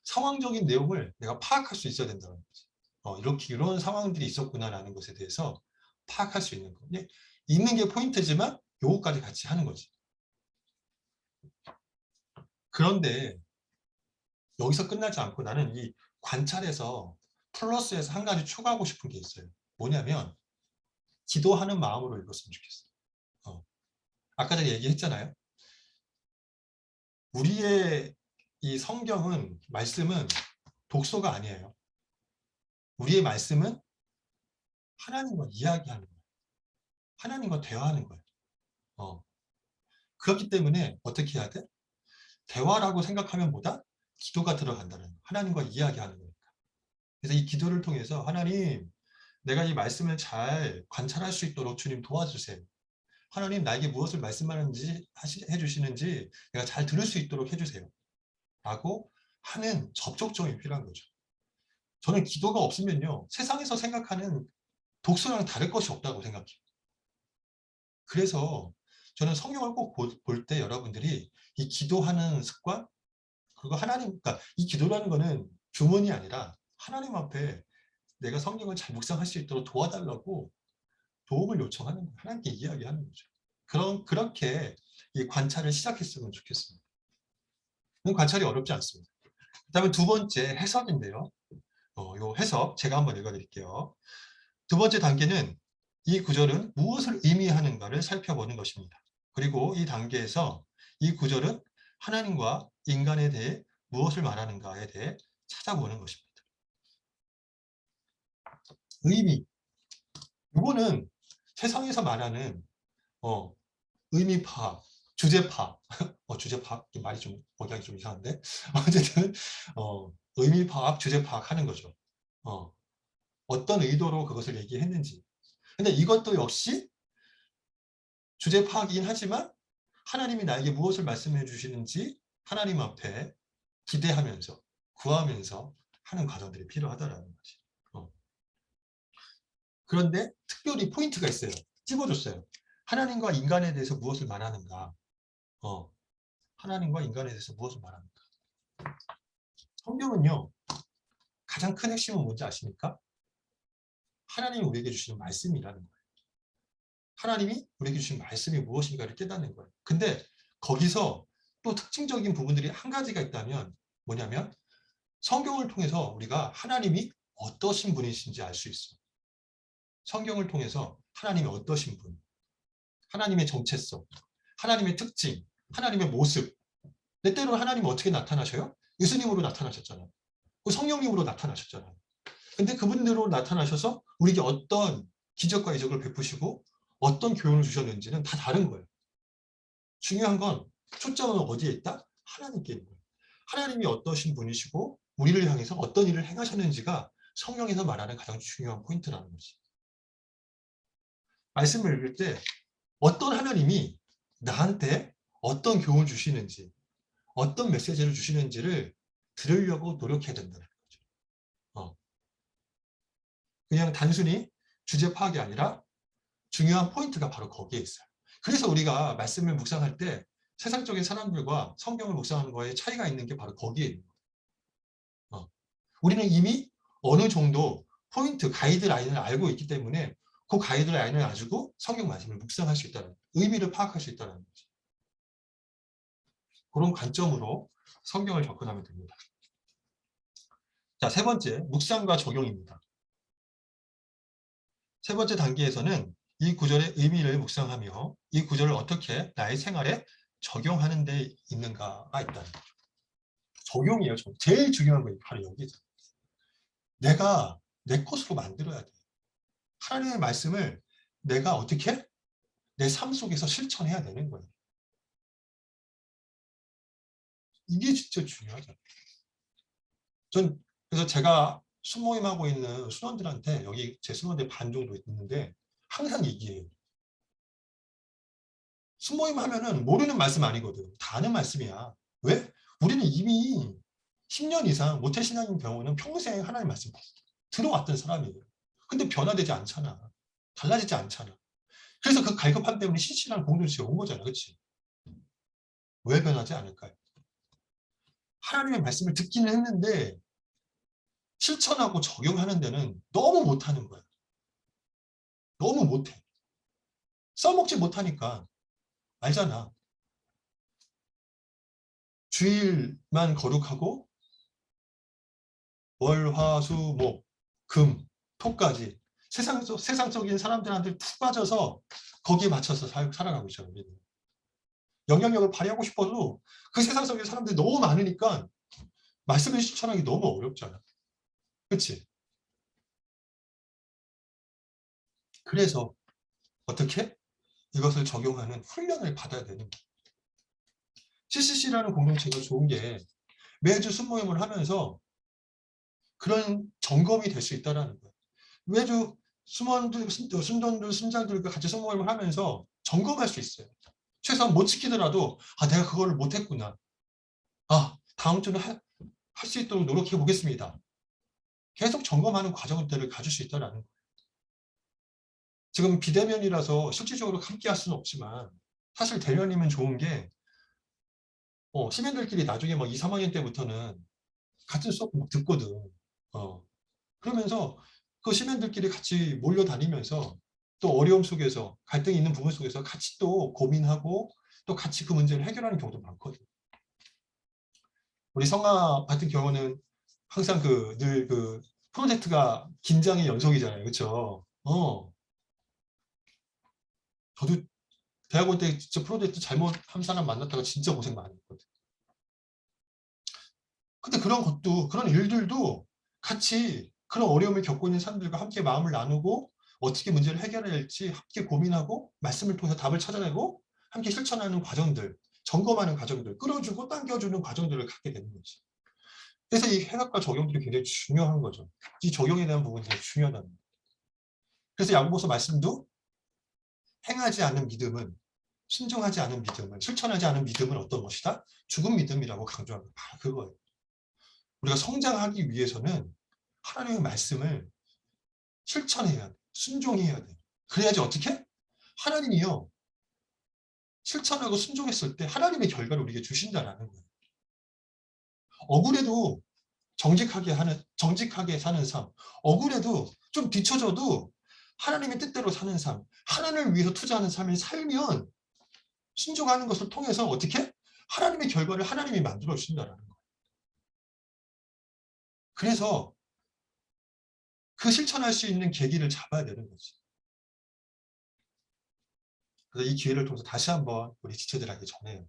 상황적인 내용을 내가 파악할 수 있어야 된다는 거지. 이렇게 이런 상황들이 있었구나라는 것에 대해서 파악할 수 있는 거. 읽는 게 포인트지만 요거까지 같이 하는 거지. 그런데 여기서 끝나지 않고 나는 이 관찰에서 플러스에서 한 가지 추가하고 싶은 게 있어요. 뭐냐면 기도하는 마음으로 읽었으면 좋겠어요. 아까 전에 얘기했잖아요. 우리의 이 성경은 말씀은 독서가 아니에요. 우리의 말씀은 하나님과 이야기하는 거예요. 하나님과 대화하는 거예요. 그렇기 때문에 어떻게 해야 돼? 대화라고 생각하면 보다 기도가 들어간다는 거예요. 하나님과 이야기하는 거니까. 그래서 이 기도를 통해서 하나님, 내가 이 말씀을 잘 관찰할 수 있도록 주님 도와주세요. 하나님, 나에게 무엇을 말씀하는지 해주시는지 내가 잘 들을 수 있도록 해주세요. 라고 하는 접촉점이 필요한 거죠. 저는 기도가 없으면요, 세상에서 생각하는 독서랑 다를 것이 없다고 생각해요. 그래서 저는 성경을 꼭 볼 때 여러분들이 이 기도하는 습관, 그리고 하나님, 그러니까 이 기도라는 거는 주문이 아니라 하나님 앞에 내가 성경을 잘 묵상할 수 있도록 도와달라고 도움을 요청하는 거예요. 하나님께 이야기하는 거죠. 그렇게 이 관찰을 시작했으면 좋겠습니다. 관찰이 어렵지 않습니다. 그다음에 두 번째 해석인데요. 요 해석 제가 한번 읽어드릴게요. 두 번째 단계는 이 구절은 무엇을 의미하는가를 살펴보는 것입니다. 그리고 이 단계에서 이 구절은 하나님과 인간에 대해 무엇을 말하는가에 대해 찾아보는 것입니다. 의미. 이거는 세상에서 말하는 의미 파악, 주제 파악. 주제 파악 말이 좀 억양이 좀 이상한데 어쨌든 의미 파악, 주제 파악하는 거죠. 어떤 의도로 그것을 얘기했는지. 근데 이것도 역시 주제 파악이긴 하지만 하나님이 나에게 무엇을 말씀해 주시는지 하나님 앞에 기대하면서 구하면서 하는 과정들이 필요하다라는 거지. 그런데 특별히 포인트가 있어요. 찝어줬어요. 하나님과 인간에 대해서 무엇을 말하는가. 하나님과 인간에 대해서 무엇을 말하는가. 성경은요, 가장 큰 핵심은 뭔지 아십니까? 하나님이 우리에게 주시는 말씀이라는 거예요. 하나님이 우리에게 주신 말씀이 무엇인가를 깨닫는 거예요. 근데 거기서 또 특징적인 부분들이 한 가지가 있다면 뭐냐면 성경을 통해서 우리가 하나님이 어떠신 분이신지 알 수 있어요. 성경을 통해서 하나님이 어떠신 분, 하나님의 정체성, 하나님의 특징, 하나님의 모습. 때때로 하나님은 어떻게 나타나셔요? 예수님으로 나타나셨잖아요. 성령님으로 나타나셨잖아요. 근데 그분들로 나타나셔서 우리에게 어떤 기적과 이적을 베푸시고 어떤 교훈을 주셨는지는 다 다른 거예요. 중요한 건 초점은 어디에 있다? 하나님께 있는 거예요. 하나님이 어떠신 분이시고 우리를 향해서 어떤 일을 행하셨는지가 성경에서 말하는 가장 중요한 포인트라는 거지. 말씀을 읽을 때 어떤 하나님이 나한테 어떤 교훈을 주시는지 어떤 메시지를 주시는지를 들으려고 노력해야 된다는 거죠. 그냥 단순히 주제 파악이 아니라 중요한 포인트가 바로 거기에 있어요. 그래서 우리가 말씀을 묵상할 때 세상적인 사람들과 성경을 묵상하는 거에 차이가 있는 게 바로 거기에 있는 거예요. 우리는 이미 어느 정도 포인트, 가이드라인을 알고 있기 때문에 그 가이드라인을 가지고 성경 말씀을 묵상할 수 있다는, 의미를 파악할 수 있다는 거죠. 그런 관점으로 성경을 접근하면 됩니다. 자, 세 번째, 묵상과 적용입니다. 세 번째 단계에서는 이 구절의 의미를 묵상하며 이 구절을 어떻게 나의 생활에 적용하는 데 있는가가 있다는 거죠. 적용이에요. 제일 중요한 건 바로 여기죠. 내가 내 것으로 만들어야 돼. 하나님의 말씀을 내가 어떻게 내 삶 속에서 실천해야 되는 거예요. 이게 진짜 중요하잖아요. 그래서 제가 순모임하고 있는 순원들한테, 여기 제 순원들 반 정도 있는데 항상 얘기해요. 순모임 하면은 모르는 말씀 아니거든. 다 아는 말씀이야. 왜? 우리는 이미 10년 이상 모태신앙인 경우는 평생 하나님 말씀 들어왔던 사람이에요. 근데 변화되지 않잖아. 달라지지 않잖아. 그래서 그 갈급함 때문에 신실한 공동체가 온 거잖아. 그렇지? 왜 변하지 않을까요? 하나님의 말씀을 듣기는 했는데 실천하고 적용하는 데는 너무 못하는 거야. 너무 못해. 써먹지 못하니까. 알잖아. 주일만 거룩하고 월, 화, 수, 목, 금, 토까지 세상적인 사람들한테 푹 빠져서 거기에 맞춰서 살아가고 있잖아요. 영향력을 발휘하고 싶어도 그 세상적인 사람들이 너무 많으니까 말씀을 실천하기 너무 어렵잖아. 그렇지? 그래서 어떻게 이것을 적용하는 훈련을 받아야 되는 거예요. CCC라는 공동체가 좋은 게 매주 순모임을 하면서 그런 점검이 될 수 있다는 거예요. 매주 순원들, 순돈들, 순장들과 같이 순모임을 하면서 점검할 수 있어요. 최소한 못 지키더라도 내가 그거를 못했구나. 다음 주는 할 수 있도록 노력해 보겠습니다. 계속 점검하는 과정들을 가질 수 있다는 거예요. 지금 비대면이라서 실질적으로 함께 할 수는 없지만 사실 대면이면 좋은 게 시민들끼리 나중에 막 2, 3학년 때부터는 같은 수업 막 듣거든. 그러면서 그 시민들끼리 같이 몰려다니면서 또 어려움 속에서 갈등이 있는 부분 속에서 같이 또 고민하고 또 같이 그 문제를 해결하는 경우도 많거든. 우리 성아 같은 경우는 항상 늘 프로젝트가 긴장의 연속이잖아요. 그렇죠? 저도 대학원 때 진짜 프로젝트 잘못한 사람 만났다가 진짜 고생 많이 했거든. 근데 그런 일들도 같이 그런 어려움을 겪고 있는 사람들과 함께 마음을 나누고 어떻게 문제를 해결해야 할지 함께 고민하고 말씀을 통해서 답을 찾아내고 함께 실천하는 과정들, 점검하는 과정들, 끌어주고 당겨주는 과정들을 갖게 되는 거지. 그래서 이 해석과 적용들이 굉장히 중요한 거죠. 이 적용에 대한 부분이 되게 중요하다는 거예요. 그래서 야고보서 말씀도 행하지 않는 믿음은, 순종하지 않은 믿음은, 실천하지 않은 믿음은 어떤 것이다? 죽은 믿음이라고 강조하는 바로 그거예요. 우리가 성장하기 위해서는 하나님의 말씀을 실천해야 돼. 순종해야 돼. 그래야지 어떻게? 하나님이요. 실천하고 순종했을 때 하나님의 결과를 우리에게 주신다라는 거예요. 억울해도 정직하게 사는 삶, 억울해도 좀 뒤처져도 하나님의 뜻대로 사는 삶, 하나님을 위해서 투자하는 삶을 살면 순종하는 것을 통해서 어떻게? 하나님의 결과를 하나님이 만들어 주신다라는 거예요. 그래서 그 실천할 수 있는 계기를 잡아야 되는 거지. 그래서 이 기회를 통해서 다시 한번 우리 지체들에게 전해요.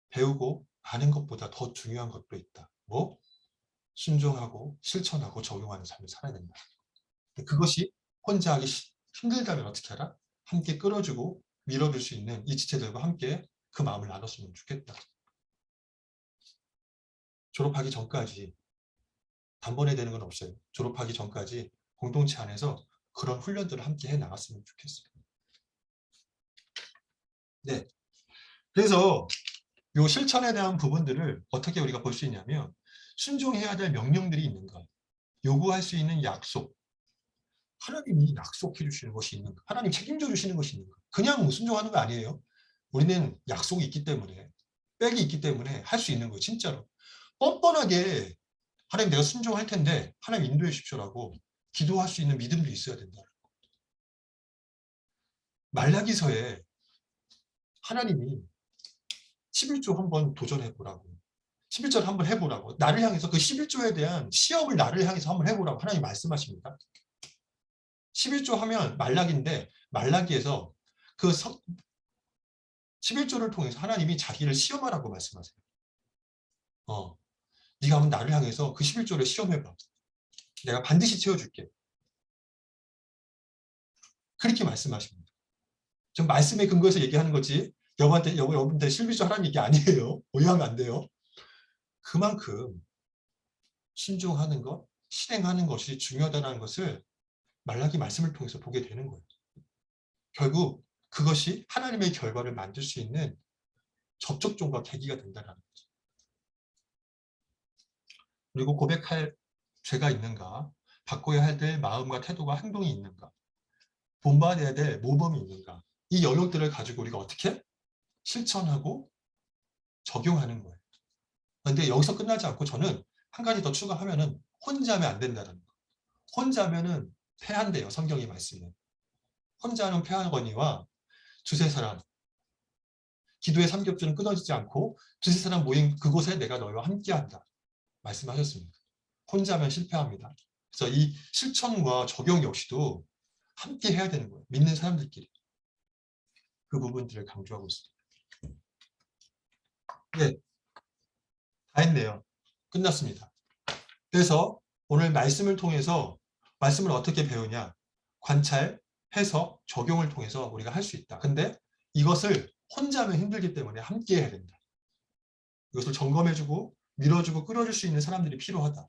배우고 아는 것보다 더 중요한 것도 있다. 뭐? 순종하고 실천하고 적용하는 삶을 살아야 된다. 그것이 혼자 하기 힘들다면 어떻게 하라? 함께 끌어주고 밀어줄 수 있는 이 지체들과 함께 그 마음을 나눴으면 좋겠다. 졸업하기 전까지 단번에 되는 건 없어요. 졸업하기 전까지 공동체 안에서 그런 훈련들을 함께 해 나갔으면 좋겠어요. 네. 그래서 이 실천에 대한 부분들을 어떻게 우리가 볼 수 있냐면 순종해야 될 명령들이 있는가, 요구할 수 있는 약속, 하나님이 약속해 주시는 것이 있는가, 하나님 책임져 주시는 것이 있는가. 그냥 순종하는 거 아니에요. 우리는 약속이 있기 때문에, 백이 있기 때문에 할 수 있는 거예요. 진짜로. 뻔뻔하게 하나님 내가 순종할 텐데 하나님 인도해 주십시오라고 기도할 수 있는 믿음도 있어야 된다. 말라기서에 하나님이 11조 한번 도전해 보라고, 11조를 한번 해보라고, 나를 향해서 그 11조에 대한 시험을 나를 향해서 한번 해보라고 하나님 말씀하십니다. 11조 하면 말라기인데 말라기에서 그 11조를 통해서 하나님이 자기를 시험하라고 말씀하세요. 네가 한번 나를 향해서 그 11조를 시험해봐. 내가 반드시 채워줄게. 그렇게 말씀하십니다. 좀 말씀에 근거해서 얘기하는 거지 여러분한테 11조 하라는 얘기 아니에요. 오해하면 안 돼요. 그만큼 순종하는 것, 실행하는 것이 중요하다는 것을 말라기 말씀을 통해서 보게 되는 거예요. 결국 그것이 하나님의 결과를 만들 수 있는 접촉점과 계기가 된다는 거죠. 그리고 고백할 죄가 있는가, 바꿔야 할 때 마음과 태도가 행동이 있는가, 본받아야 될 모범이 있는가, 이 영역들을 가지고 우리가 어떻게 실천하고 적용하는 거예요. 그런데 여기서 끝나지 않고 저는 한 가지 더 추가하면은 혼자 하면 안 된다는 거. 혼자 하면은 패한대요. 성경이 말씀에. 혼자 하는 패하거니와 두세 사람, 기도의 삼겹줄은 끊어지지 않고 두세 사람 모인 그곳에 내가 너희와 함께한다. 말씀하셨습니다. 혼자 하면 실패합니다. 그래서 이 실천과 적용 역시도 함께 해야 되는 거예요. 믿는 사람들끼리. 그 부분들을 강조하고 있습니다. 네, 다 했네요. 끝났습니다. 그래서 오늘 말씀을 통해서 말씀을 어떻게 배우냐? 관찰해서 적용을 통해서 우리가 할 수 있다. 근데 이것을 혼자 하면 힘들기 때문에 함께 해야 된다. 이것을 점검해주고 밀어주고 끌어줄 수 있는 사람들이 필요하다.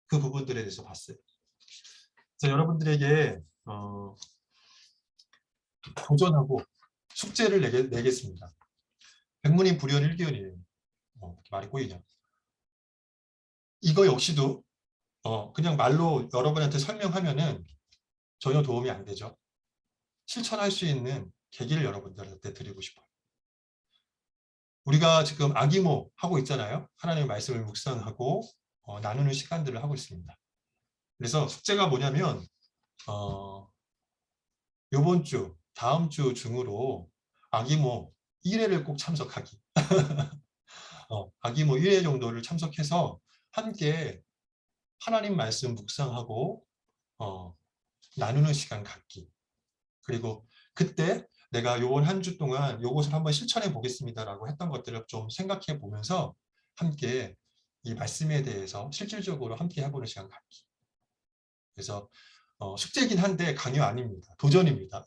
그 부분들에 대해서 봤어요. 그래서 여러분들에게 도전하고 숙제를 내겠습니다. 백문이 불여일견이에요. 말이 꼬이냐. 이거 역시도 그냥 말로 여러분한테 설명하면은 전혀 도움이 안 되죠. 실천할 수 있는 계기를 여러분들한테 드리고 싶어요. 우리가 지금 아기모 하고 있잖아요. 하나님의 말씀을 묵상하고 나누는 시간들을 하고 있습니다. 그래서 숙제가 뭐냐면 요번 주, 다음 주 중으로 아기모 1회를 꼭 참석하기. 아기모 1회 정도를 참석해서 함께 하나님 말씀 묵상하고 나누는 시간 갖기. 그리고 그때 내가 요번 한 주 동안 요것을 한번 실천해 보겠습니다라고 했던 것들을 좀 생각해 보면서 함께 이 말씀에 대해서 실질적으로 함께 해보는 시간 갖기. 그래서 숙제이긴 한데 강요 아닙니다. 도전입니다.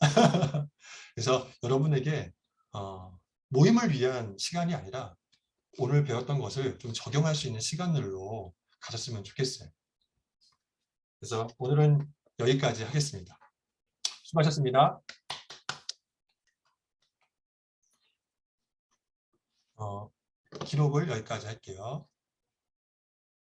그래서 여러분에게 모임을 위한 시간이 아니라 오늘 배웠던 것을 좀 적용할 수 있는 시간들로 가졌으면 좋겠어요. 그래서 오늘은 여기까지 하겠습니다. 수고하셨습니다. 기록을 여기까지 할게요.